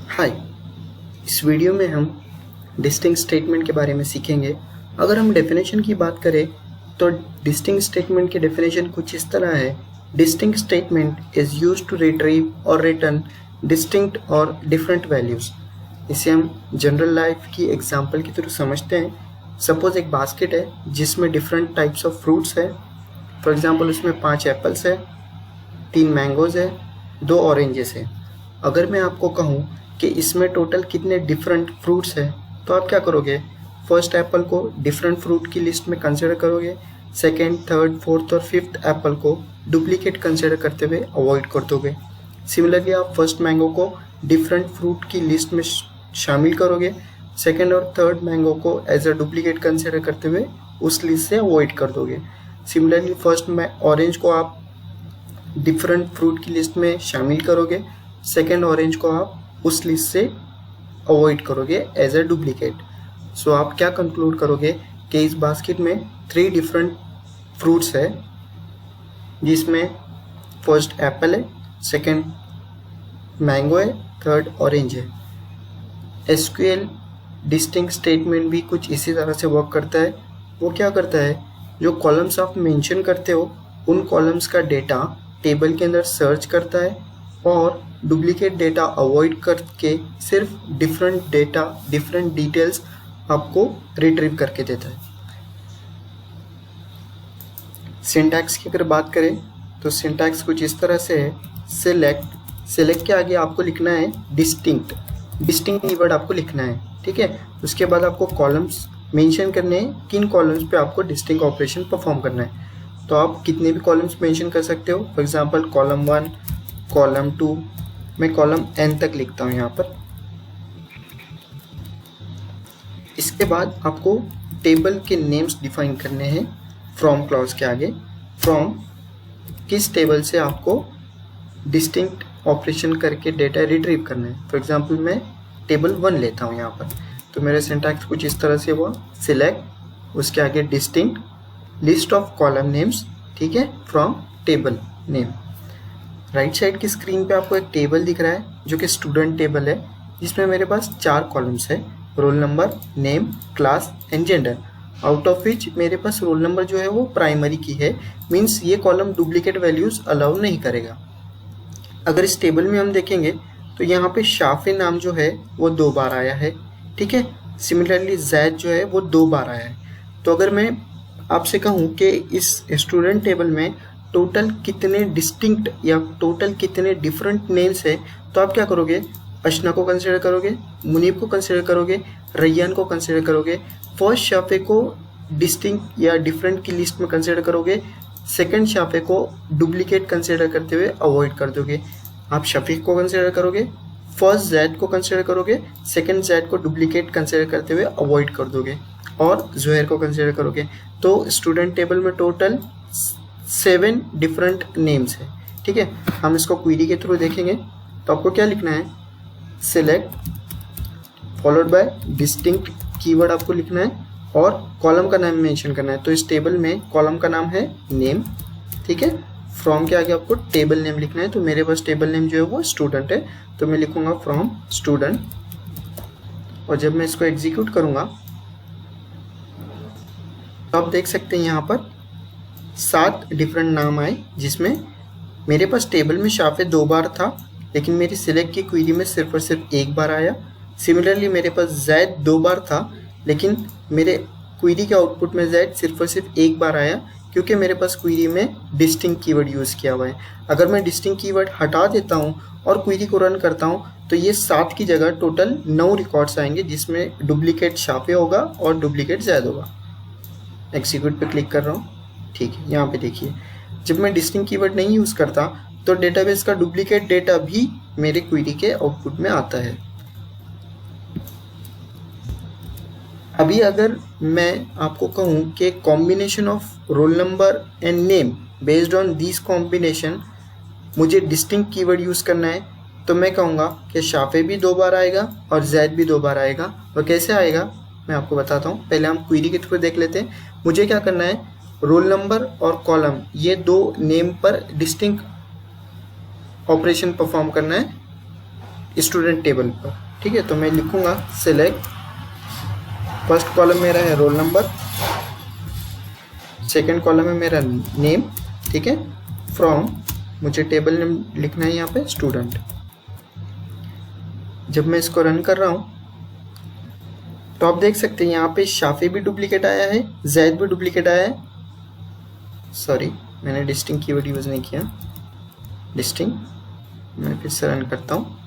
हाय। इस वीडियो में हम डिस्टिंक्ट स्टेटमेंट के बारे में सीखेंगे। अगर हम डेफिनेशन की बात करें तो डिस्टिंक्ट स्टेटमेंट की डेफिनेशन कुछ इस तरह है। Distinct statement is used to retrieve और रिटर्न डिस्टिंक्ट और डिफरेंट वैल्यूज। इसे हम जनरल लाइफ की एग्जांपल की तरह समझते हैं। सपोज एक बास्केट है जिसमें डिफरेंट टाइप्स ऑफ फ्रूट्स है। फॉर एग्जांपल उसमें 5 एप्पल्स है, 3 मैंगोज है, 2 ऑरेंजेस है। अगर मैं आपको कहूँ कि इसमें टोटल कितने डिफरेंट फ्रूट्स हैं तो आप क्या करोगे? फर्स्ट एप्पल को डिफरेंट फ्रूट की लिस्ट में कंसिडर करोगे, सेकेंड, थर्ड, फोर्थ और फिफ्थ एप्पल को डुप्लीकेट कंसिडर करते हुए अवॉइड कर दोगे। सिमिलरली आप फर्स्ट मैंगो को डिफरेंट फ्रूट की लिस्ट में शामिल करोगे, सेकेंड और थर्ड मैंगो को एज अ डुप्लीकेट कंसिडर करते हुए उस लिस्ट से अवॉइड कर दोगे। सिमिलरली फर्स्ट ऑरेंज को आप डिफरेंट फ्रूट की लिस्ट में शामिल करोगे, सेकेंड ऑरेंज को आप उस लिस्ट से अवॉइड करोगे एज अ डुप्लीकेट। सो आप क्या कंक्लूड करोगे कि इस बास्केट में 3 डिफरेंट फ्रूट्स है, जिसमें फर्स्ट एप्पल है, सेकेंड मैंगो है, थर्ड ऑरेंज है। एसक्यूएल डिस्टिंक्ट स्टेटमेंट भी कुछ इसी तरह से वर्क करता है। वो क्या करता है, जो कॉलम्स आप मेंशन करते हो उन कॉलम्स का डेटा टेबल के अंदर सर्च करता है और डुप्लीकेट डेटा अवॉइड करके सिर्फ डिफरेंट डिटेल्स आपको रिट्रीव करके देता है। सिंटैक्स की अगर बात करें तो सिंटैक्स कुछ इस तरह से है। सेलेक्ट के आगे आपको लिखना है डिस्टिंक्ट कीवर्ड आपको लिखना है, ठीक है। उसके बाद आपको कॉलम्स मेंशन करने हैं, किन कॉलम्स पे आपको डिस्टिंक्ट ऑपरेशन परफॉर्म करना है। तो आप कितने भी कॉलम्स मेंशन कर सकते हो। फॉर एग्जांपल कॉलम 1, कॉलम 2, मैं कॉलम n तक लिखता हूँ यहाँ पर। इसके बाद आपको टेबल के नेम्स डिफाइन करने हैं फ्रॉम क्लॉज के आगे। फ्रॉम किस टेबल से आपको डिस्टिंक्ट ऑपरेशन करके डेटा रिट्रीव करना है। फॉर एग्जांपल मैं टेबल 1 लेता हूँ यहाँ पर। तो मेरा सिंटैक्स कुछ इस तरह से हुआ, सिलेक्ट, उसके आगे distinct, list of column names, ठीक है, from table name. Right side की स्क्रीन पे आपको एक टेबल दिख रहा है जो कि स्टूडेंट टेबल है, जिसमें मेरे पास 4 कॉलम्स है, roll number, name, class and gender. Out of which मेरे पास रोल नंबर जो है वो प्राइमरी की है, मीन्स ये कॉलम डुप्लीकेट वैल्यूज अलाउ नहीं करेगा। अगर इस टेबल में हम देखेंगे तो यहाँ पे शाफे नाम जो है वो 2 बार आया है, ठीक है। सिमिलरली जैद जो है वो 2 बार आया है। तो अगर मैं आपसे कहूँ कि इस स्टूडेंट टेबल में टोटल कितने डिस्टिंक्ट या टोटल कितने डिफरेंट नेम्स है, तो आप क्या करोगे? अशना को कंसिडर करोगे, मुनीब को कंसिडर करोगे, रैयान को कंसिडर करोगे, फर्स्ट शाफे को डिस्टिंक्ट या डिफरेंट की लिस्ट में कंसिडर करोगे, सेकंड शाफे को डुप्लीकेट कंसिडर करते हुए अवॉइड कर दोगे। आप शफीक को कंसिडर करोगे, फर्स्ट जैद को कंसिडर करोगे, सेकंड जैद को डुप्लीकेट कंसिडर करते हुए अवॉइड कर दोगे और जुहैर को कंसिडर करोगे। तो स्टूडेंट टेबल में टोटल 7 डिफरेंट नेम्स है, ठीक है। हम इसको क्वेरी के थ्रू देखेंगे। तो आपको क्या लिखना है? Select followed by distinct keyword आपको लिखना है और कॉलम का नाम मेंशन करना है। तो इस टेबल में कॉलम का नाम है नेम, ठीक है। फ्रॉम के आगे आपको टेबल नेम लिखना है। तो मेरे पास टेबल नेम जो है वो स्टूडेंट है, तो मैं लिखूंगा फ्रॉम स्टूडेंट। और जब मैं इसको एग्जीक्यूट करूंगा तो आप देख सकते हैं यहाँ पर 7 डिफरेंट नाम आए, जिसमें मेरे पास टेबल में शाफे 2 बार था, लेकिन मेरी सिलेक्ट की क्वेरी में सिर्फ और सिर्फ 1 बार आया। सिमिलरली मेरे पास जैद 2 बार था, लेकिन मेरे क्वेरी के आउटपुट में जैद सिर्फ और सिर्फ 1 बार आया, क्योंकि मेरे पास क्वेरी में डिस्टिंक्ट कीवर्ड यूज़ किया हुआ है। अगर मैं डिस्टिंक्ट कीवर्ड हटा देता हूँ और क्वेरी को रन करता हूँ तो ये 7 की जगह टोटल 9 रिकॉर्ड्स आएंगे, जिसमें डुप्लीकेट शाफे होगा और डुप्लीकेट जैद होगा। एग्जीक्यूट पे क्लिक कर रहा हूँ, ठीक है। यहाँ पे देखिए, जब मैं डिस्टिंक्ट कीवर्ड नहीं यूज़ करता तो डेटाबेस का डुप्लीकेट डेटा भी मेरे क्वेरी के आउटपुट में आता है। अभी अगर मैं आपको कहूँ कि combination of roll number and name, based on this combination मुझे डिस्टिंक्ट कीवर्ड यूज़ करना है, तो मैं कहूँगा कि शाफे भी 2 बार आएगा और जैद भी 2 बार आएगा। और कैसे आएगा मैं आपको बताता हूँ। पहले हम क्वेरी के थ्रू देख लेते हैं। मुझे क्या करना है, रोल नंबर और कॉलम ये 2 नेम पर डिस्टिंक्ट ऑपरेशन परफॉर्म करना है। स्टूडेंट टेबल पर। ठीक है, तो मैं लिखूंगा सेलेक्ट, फर्स्ट कॉलम मेरा है रोल नंबर, सेकंड कॉलम है मेरा नेम। ठीक है, फ्रॉम, मुझे टेबल नेम लिखना है यहाँ पे स्टूडेंट। जब मैं इसको रन कर रहा हूँ तो आप देख सकते हैं यहाँ पे शाफे भी डुप्लीकेट आया है, जैद भी डुप्लीकेट आया है। सॉरी, मैंने डिस्टिंग कीवर्ड यूज़ नहीं किया, डिस्टिंग। मैं फिर से रन करता हूँ।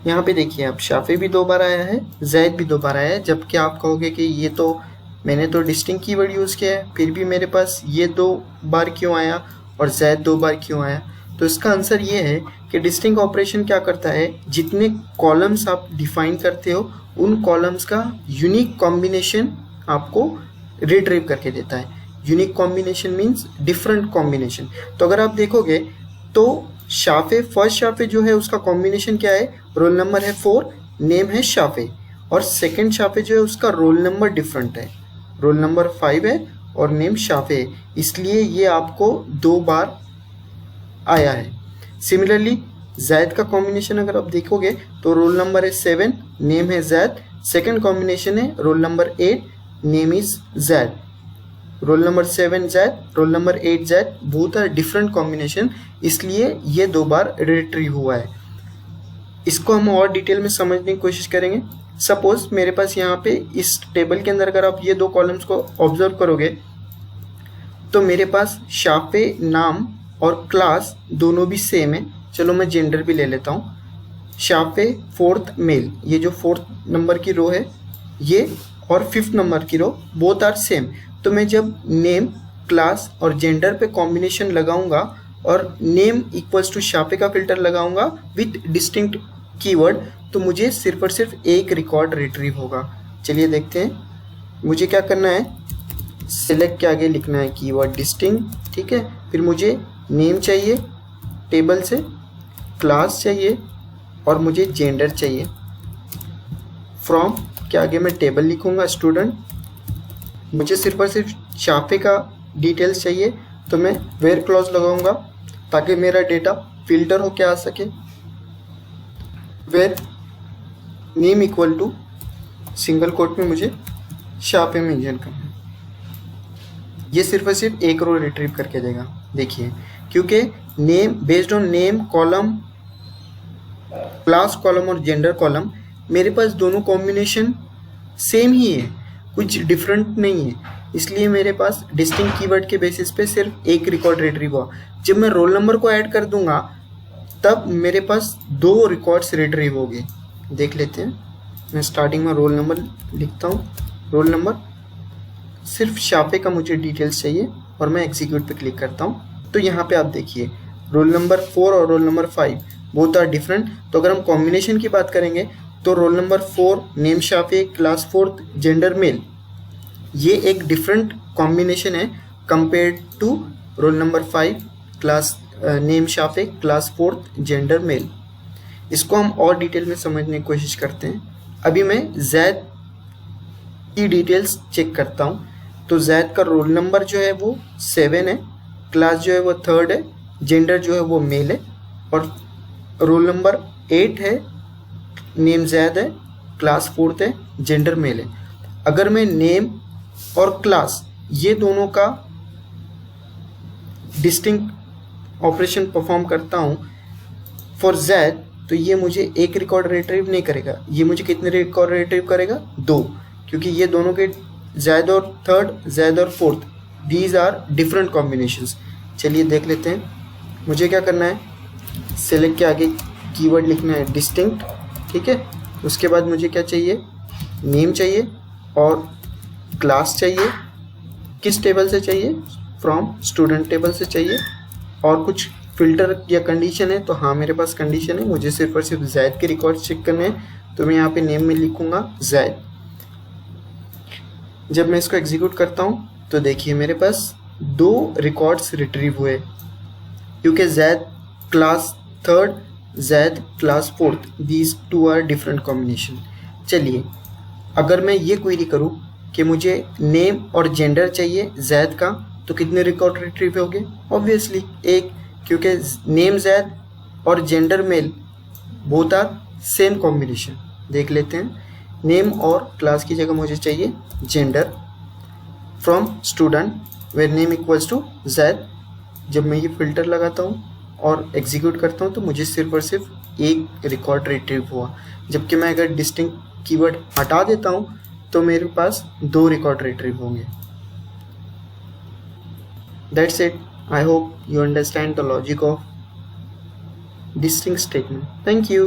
यहाँ पे देखिए आप, शाफे भी 2 बार आया है, जैद भी 2 बार आया है, जबकि आप कहोगे कि ये तो मैंने तो डिस्टिंग कीवर्ड यूज़ किया है, फिर भी मेरे पास ये 2 बार क्यों आया और जैद 2 बार क्यों आया। तो इसका आंसर ये है कि डिस्टिंग ऑपरेशन क्या करता है, जितने कॉलम्स आप डिफाइन करते हो उन कॉलम्स का यूनिक कॉम्बिनेशन आपको रिट्रीव करके देता है। Unique combination means different combination. तो अगर आप देखोगे तो शाफे, फर्स्ट शाफे जो है उसका कॉम्बिनेशन क्या है, रोल नंबर है 4, नेम है शाफे, और सेकंड शाफे जो है उसका रोल नंबर डिफरेंट है, रोल नंबर 5 है और नेम शाफे है, इसलिए ये आपको 2 बार आया है। सिमिलरली जैद का कॉम्बिनेशन अगर आप देखोगे तो रोल नंबर है 7, नेम है जैद, सेकंड कॉम्बिनेशन है roll number 8, name is Zaid. Roll number 7 Zaid, roll number 8 Zaid, both are different combination, इसलिए ये 2 बार रिट्रीव हुआ है। इसको हम और डिटेल में समझने की कोशिश करेंगे। सपोज मेरे पास यहाँ पे इस टेबल के अंदर अगर आप ये 2 कॉलम्स को ऑब्जर्व करोगे तो मेरे पास शाफे नाम और क्लास दोनों भी सेम है। चलो मैं जेंडर भी ले लेता हूँ। शाफे 4th मेल, ये जो 4th नंबर की रो है ये, और 5th नंबर की रो, बोथ आर सेम। तो मैं जब नेम, क्लास और जेंडर पे कॉम्बिनेशन लगाऊंगा और नेम इक्वल्स टू शाफे का फिल्टर लगाऊंगा विथ डिस्टिंक्ट कीवर्ड, तो मुझे सिर्फ और सिर्फ एक रिकॉर्ड रिट्रीव होगा। चलिए देखते हैं। मुझे क्या करना है, सिलेक्ट के आगे लिखना है कीवर्ड डिस्टिंक्ट। ठीक है, फिर मुझे नेम चाहिए टेबल से, क्लास चाहिए और मुझे जेंडर चाहिए। फ्रॉम के आगे मैं टेबल लिखूंगा स्टूडेंट। मुझे सिर्फ और सिर्फ शाफे का डिटेल्स चाहिए, तो मैं वेयर क्लॉज लगाऊंगा ताकि मेरा डेटा फिल्टर होके आ सके। Where name equal to single quote में मुझे शाफे मेंशन करना है। ये सिर्फ और सिर्फ एक रो रिट्रीव करके देगा। देखिए, क्योंकि name based on name column, class column और जेंडर कॉलम, मेरे पास दोनों कॉम्बिनेशन सेम ही है, कुछ डिफरेंट नहीं है, इसलिए मेरे पास डिस्टिंक्ट कीवर्ड के बेसिस पे सिर्फ एक रिकॉर्ड रिट्रीव हुआ। जब मैं रोल नंबर को ऐड कर दूंगा तब मेरे पास 2 रिकॉर्ड्स रिट्रीव हो गए। देख लेते हैं। मैं स्टार्टिंग में रोल नंबर लिखता हूँ, रोल नंबर, सिर्फ शाफे का मुझे डिटेल्स चाहिए और मैं एग्जीक्यूट पे क्लिक करता हूँ। तो यहाँ पे आप देखिए रोल नंबर 4 और roll number 5 both are different. तो अगर हम कॉम्बिनेशन की बात करेंगे तो roll number 4 name Shafe, class 4th, gender male, ये एक डिफरेंट कॉम्बिनेशन है compare to roll number 5 class name Shafe, class 4th, gender male. इसको हम और डिटेल में समझने की कोशिश करते हैं। अभी मैं जैद की डिटेल्स चेक करता हूँ। तो जैद का रोल नंबर जो है वो 7 है, क्लास जो है वो 3rd है, जेंडर जो है वो मेल है, और रोल नंबर 8 है, नेम जैद है, क्लास 4th है, जेंडर मेल है। अगर मैं नेम और क्लास ये दोनों का डिस्टिंक्ट ऑपरेशन परफॉर्म करता हूँ फॉर जैद, तो ये मुझे एक रिकॉर्ड रिट्रीव नहीं करेगा, ये मुझे कितने रिकॉर्ड रिट्रीव करेगा, 2, क्योंकि ये दोनों के जैद और 3rd, जैद और 4th, these are different combinations. चलिए देख लेते हैं। मुझे क्या करना है, सेलेक्ट के आगे कीवर्ड लिखना है डिस्टिंक्ट। ठीक है, उसके बाद मुझे क्या चाहिए, नेम चाहिए और क्लास चाहिए। किस टेबल से चाहिए, फ्रॉम स्टूडेंट टेबल से चाहिए। और कुछ फिल्टर या कंडीशन है, तो हाँ मेरे पास कंडीशन है, मुझे सिर्फ और सिर्फ जैद के रिकॉर्ड चेक करने हैं, तो मैं यहाँ पे नेम में लिखूंगा जैद। जब मैं इसको एग्जीक्यूट करता हूँ तो देखिए मेरे पास 2 रिकॉर्ड्स रिट्रीव हुए, क्योंकि Zaid class 3rd, Zaid class 4th, these 2 are different combination. चलिए अगर मैं ये क्वेरी करूँ कि मुझे नेम और जेंडर चाहिए जैद का, तो कितने रिकॉर्ड रिट्रीव होंगे, ऑब्वियसली 1, क्योंकि नेम जैद और gender male both are same combination देख लेते हैं। नेम और क्लास की जगह मुझे चाहिए gender from student where name equals to Z। जब मैं ये फिल्टर लगाता हूँ और एग्जीक्यूट करता हूँ तो मुझे सिर्फ और सिर्फ एक रिकॉर्ड रिट्रीव हुआ, जबकि मैं अगर डिस्टिंक्ट कीवर्ड हटा देता हूँ तो मेरे पास 2 रिकॉर्ड रिट्रीव होंगे। That's it. I hope you understand the logic of distinct statement. Thank you.